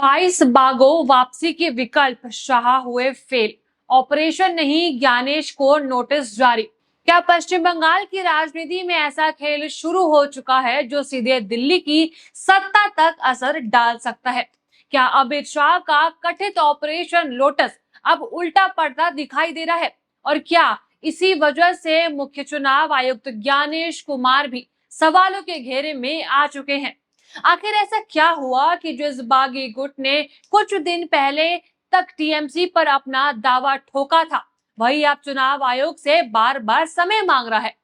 22 बागों वापसी के विकल्प, शाह हुए फेल। ऑपरेशन नहीं, ज्ञानेश को नोटिस जारी। क्या पश्चिम बंगाल की राजनीति में ऐसा खेल शुरू हो चुका है जो सीधे दिल्ली की सत्ता तक असर डाल सकता है? क्या अमित शाह का कथित ऑपरेशन लोटस अब उल्टा पड़ता दिखाई दे रहा है? और क्या इसी वजह से मुख्य चुनाव आयुक्त ज्ञानेश कुमार भी सवालों के घेरे में आ चुके हैं? आखिर ऐसा क्या हुआ कि जिस बागी गुट ने कुछ दिन पहले तक टीएमसी पर अपना दावा ठोका था, वही अब चुनाव आयोग से बार बार समय मांग रहा है?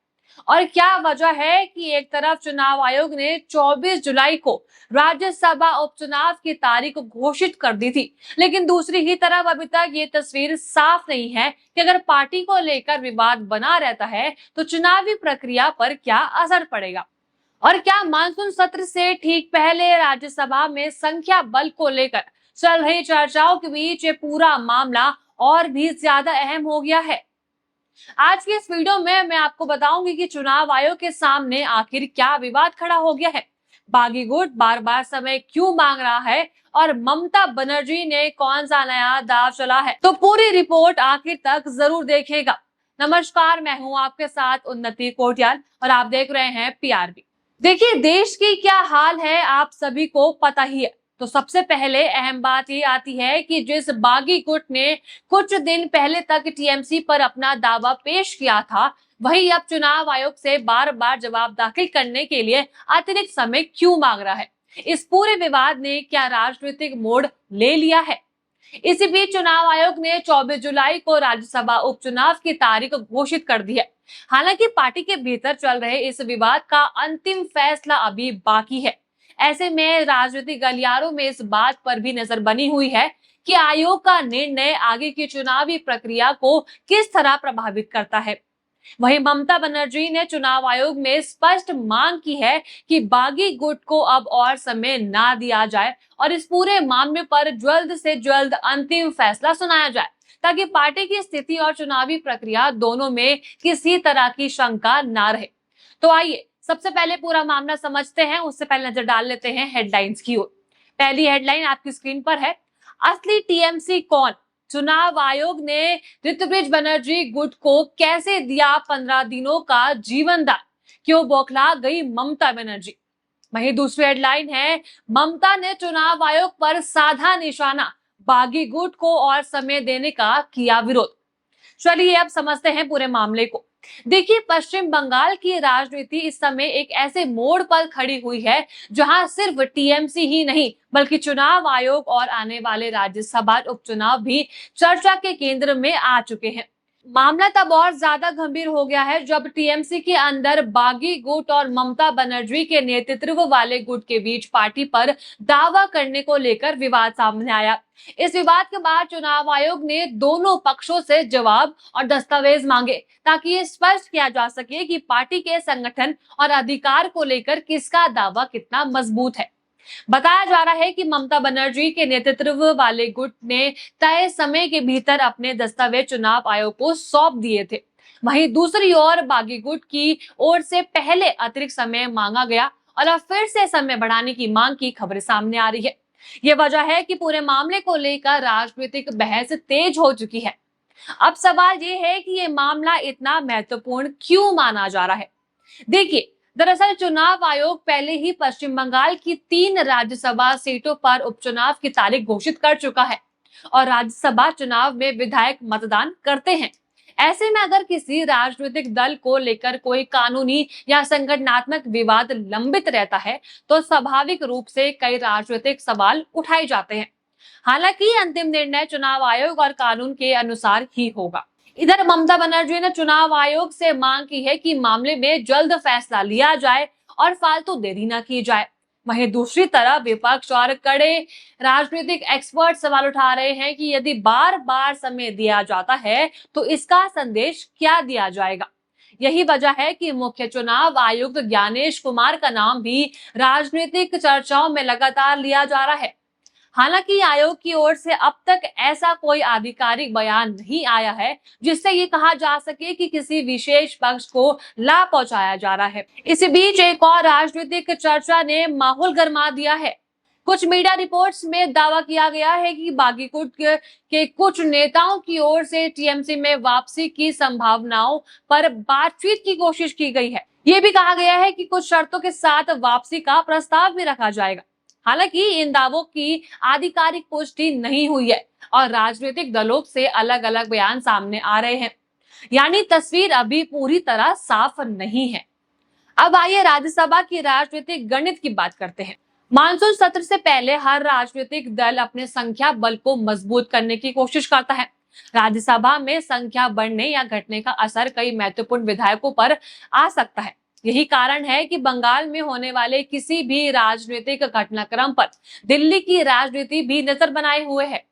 और क्या वजह है कि एक तरफ चुनाव आयोग ने 24 जुलाई को राज्यसभा उपचुनाव की तारीख घोषित कर दी थी, लेकिन दूसरी ही तरफ अभी तक ये तस्वीर साफ नहीं है कि अगर पार्टी को लेकर विवाद बना रहता है तो चुनावी प्रक्रिया पर क्या असर पड़ेगा? और क्या मानसून सत्र से ठीक पहले राज्यसभा में संख्या बल को लेकर चल रही चर्चाओं के बीच ये पूरा मामला और भी ज्यादा अहम हो गया है? आज की इस वीडियो में मैं आपको बताऊंगी कि चुनाव आयोग के सामने आखिर क्या विवाद खड़ा हो गया है, बागी गुट बार बार समय क्यों मांग रहा है, और ममता बनर्जी ने कौन सा नया दाव चला है। तो पूरी रिपोर्ट आखिर तक जरूर देखिएगा। नमस्कार, मैं हूं आपके साथ उन्नति कोटियाल और आप देख रहे हैं पीआरबी। देखिए, देश की क्या हाल है आप सभी को पता ही है। तो सबसे पहले अहम बात ये आती है कि जिस बागी गुट ने कुछ दिन पहले तक टीएमसी पर अपना दावा पेश किया था, वही अब चुनाव आयोग से बार बार जवाब दाखिल करने के लिए अतिरिक्त समय क्यों मांग रहा है? इस पूरे विवाद ने क्या राजनीतिक मोड़ ले लिया है? इसी बीच चुनाव आयोग ने 24 जुलाई को राज्यसभा उपचुनाव की तारीख घोषित कर दी है। हालांकि पार्टी के भीतर चल रहे इस विवाद का अंतिम फैसला अभी बाकी है। ऐसे में राजनीतिक गलियारों में इस बात पर भी नजर बनी हुई है कि आयोग का निर्णय आगे की चुनावी प्रक्रिया को किस तरह प्रभावित करता है। वहीं ममता बनर्जी ने चुनाव आयोग में स्पष्ट मांग की है कि बागी गुट को अब और समय ना दिया जाए और इस पूरे मामले पर जल्द से जल्द अंतिम फैसला सुनाया जाए, ताकि पार्टी की स्थिति और चुनावी प्रक्रिया दोनों में किसी तरह की शंका ना रहे। तो आइए सबसे पहले पूरा मामला समझते हैं। उससे पहले नजर डाल लेते हैं हेडलाइंस की ओर। पहली हेडलाइन आपकी स्क्रीन पर है, असली टीएमसी कौन? चुनाव आयोग ने ऋतुब्रिज बनर्जी गुट को कैसे दिया 15 दिनों का जीवन दान? क्यों बौखला गई ममता बनर्जी? वहीं दूसरी हेडलाइन है, ममता ने चुनाव आयोग पर साधा निशाना, बागी गुट को और समय देने का किया विरोध। चलिए अब समझते हैं पूरे मामले को। देखिए, पश्चिम बंगाल की राजनीति इस समय एक ऐसे मोड़ पर खड़ी हुई है जहां सिर्फ टीएमसी ही नहीं बल्कि चुनाव आयोग और आने वाले राज्यसभा उपचुनाव भी चर्चा के केंद्र में आ चुके हैं। मामला तब और ज्यादा गंभीर हो गया है जब टीएमसी के अंदर बागी गुट और ममता बनर्जी के नेतृत्व वाले गुट के बीच पार्टी पर दावा करने को लेकर विवाद सामने आया। इस विवाद के बाद चुनाव आयोग ने दोनों पक्षों से जवाब और दस्तावेज मांगे ताकि ये स्पष्ट किया जा सके कि पार्टी के संगठन और अधिकार को लेकर किसका दावा कितना मजबूत है। बताया जा रहा है कि ममता बनर्जी के नेतृत्व वाले गुट ने तय समय के भीतर अपने दस्तावेज चुनाव आयोग को सौंप दिए थे। वहीं दूसरी ओर बागी गुट की ओर से पहले अतिरिक्त समय मांगा गया और अब फिर से समय बढ़ाने की मांग की खबरें सामने आ रही है। ये वजह है कि पूरे मामले को लेकर राजनीतिक बहस तेज हो चुकी है। अब सवाल ये है कि ये मामला इतना महत्वपूर्ण क्यों माना जा रहा है? देखिए, दरअसल चुनाव आयोग पहले ही पश्चिम बंगाल की 3 राज्यसभा सीटों पर उपचुनाव की तारीख घोषित कर चुका है और राज्यसभा चुनाव में विधायक मतदान करते हैं। ऐसे में अगर किसी राजनीतिक दल को लेकर कोई कानूनी या संगठनात्मक विवाद लंबित रहता है तो स्वाभाविक रूप से कई राजनीतिक सवाल उठाए जाते हैं। हालांकि अंतिम निर्णय चुनाव आयोग और कानून के अनुसार ही होगा। इधर ममता बनर्जी ने चुनाव आयोग से मांग की है कि मामले में जल्द फैसला लिया जाए और फालतू देरी न की जाए। वहीं दूसरी तरफ विपक्ष और कड़े राजनीतिक एक्सपर्ट सवाल उठा रहे हैं कि यदि बार बार समय दिया जाता है तो इसका संदेश क्या दिया जाएगा। यही वजह है कि मुख्य चुनाव आयुक्त ज्ञानेश कुमार का नाम भी राजनीतिक चर्चाओं में लगातार लिया जा रहा है। हालांकि आयोग की ओर से अब तक ऐसा कोई आधिकारिक बयान नहीं आया है जिससे ये कहा जा सके कि किसी विशेष पक्ष को लाभ पहुंचाया जा रहा है। इसी बीच एक और राजनीतिक चर्चा ने माहौल गरमा दिया है। कुछ मीडिया रिपोर्ट्स में दावा किया गया है कि बागी गुट के कुछ नेताओं की ओर से टीएमसी में वापसी की संभावनाओं पर बातचीत की कोशिश की गई है। ये भी कहा गया है कि कुछ शर्तों के साथ वापसी का प्रस्ताव भी रखा जाएगा। हालांकि इन दावों की आधिकारिक पुष्टि नहीं हुई है और राजनीतिक दलों से अलग अलग बयान सामने आ रहे हैं, यानी तस्वीर अभी पूरी तरह साफ नहीं है। अब आइए राज्यसभा की राजनीतिक गणित की बात करते हैं। मानसून सत्र से पहले हर राजनीतिक दल अपने संख्या बल को मजबूत करने की कोशिश करता है। राज्यसभा में संख्या बढ़ने या घटने का असर कई महत्वपूर्ण विधायकों पर आ सकता है। यही कारण है कि बंगाल में होने वाले किसी भी राजनीतिक घटनाक्रम पर दिल्ली की राजनीति भी नजर बनाए हुए है।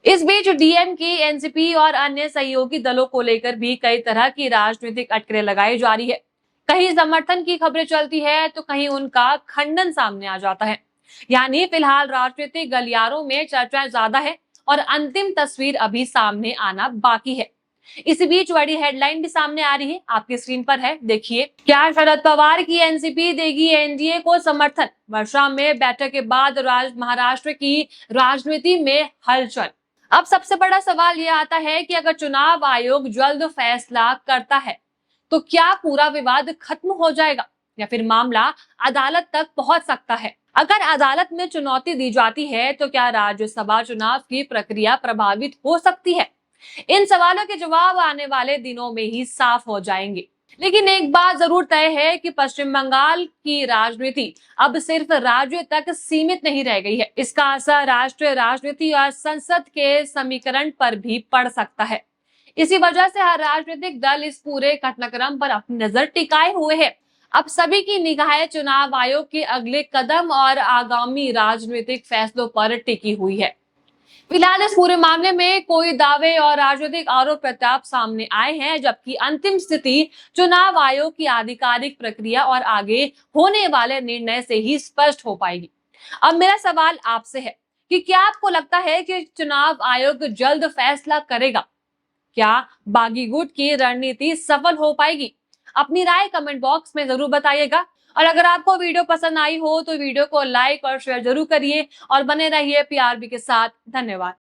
इस बीच डीएमके, एनसीपी और अन्य सहयोगी दलों को लेकर भी कई तरह की राजनीतिक अटकलें लगाई जा रही है। कहीं समर्थन की खबरें चलती है तो कहीं उनका खंडन सामने आ जाता है। यानी फिलहाल राजनीतिक गलियारों में चर्चाएं ज्यादा है और अंतिम तस्वीर अभी सामने आना बाकी है। इसी बीच बड़ी हेडलाइन भी सामने आ रही है, आपकी स्क्रीन पर है, देखिए। क्या शरद पवार की एनसीपी देगी एनडीए को समर्थन? वर्षा में बैठक के बाद महाराष्ट्र की राजनीति में हलचल। अब सबसे बड़ा सवाल यह आता है कि अगर चुनाव आयोग जल्द फैसला करता है तो क्या पूरा विवाद खत्म हो जाएगा या फिर मामला अदालत तक पहुंच सकता है? अगर अदालत में चुनौती दी जाती है तो क्या राज्यसभा चुनाव की प्रक्रिया प्रभावित हो सकती है? इन सवालों के जवाब आने वाले दिनों में ही साफ हो जाएंगे। लेकिन एक बात जरूर तय है कि पश्चिम बंगाल की राजनीति अब सिर्फ राज्य तक सीमित नहीं रह गई है। इसका असर राष्ट्रीय राजनीति और संसद के समीकरण पर भी पड़ सकता है। इसी वजह से हर राजनीतिक दल इस पूरे घटनाक्रम पर अपनी नजर टिकाए हुए है। अब सभी की निगाहें चुनाव आयोग के अगले कदम और आगामी राजनीतिक फैसलों पर टिकी हुई है। फिलहाल इस पूरे मामले में कोई दावे और राजनीतिक आरोप प्रत्यारोप सामने आए हैं, जबकि अंतिम स्थिति चुनाव आयोग की आधिकारिक प्रक्रिया और आगे होने वाले निर्णय से ही स्पष्ट हो पाएगी। अब मेरा सवाल आपसे है कि क्या आपको लगता है कि चुनाव आयोग जल्द फैसला करेगा? क्या बागी गुट की रणनीति सफल हो पाएगी? अपनी राय कमेंट बॉक्स में जरूर बताइएगा। और अगर आपको वीडियो पसंद आई हो तो वीडियो को लाइक और शेयर जरूर करिए और बने रहिए पीआरबी के साथ। धन्यवाद।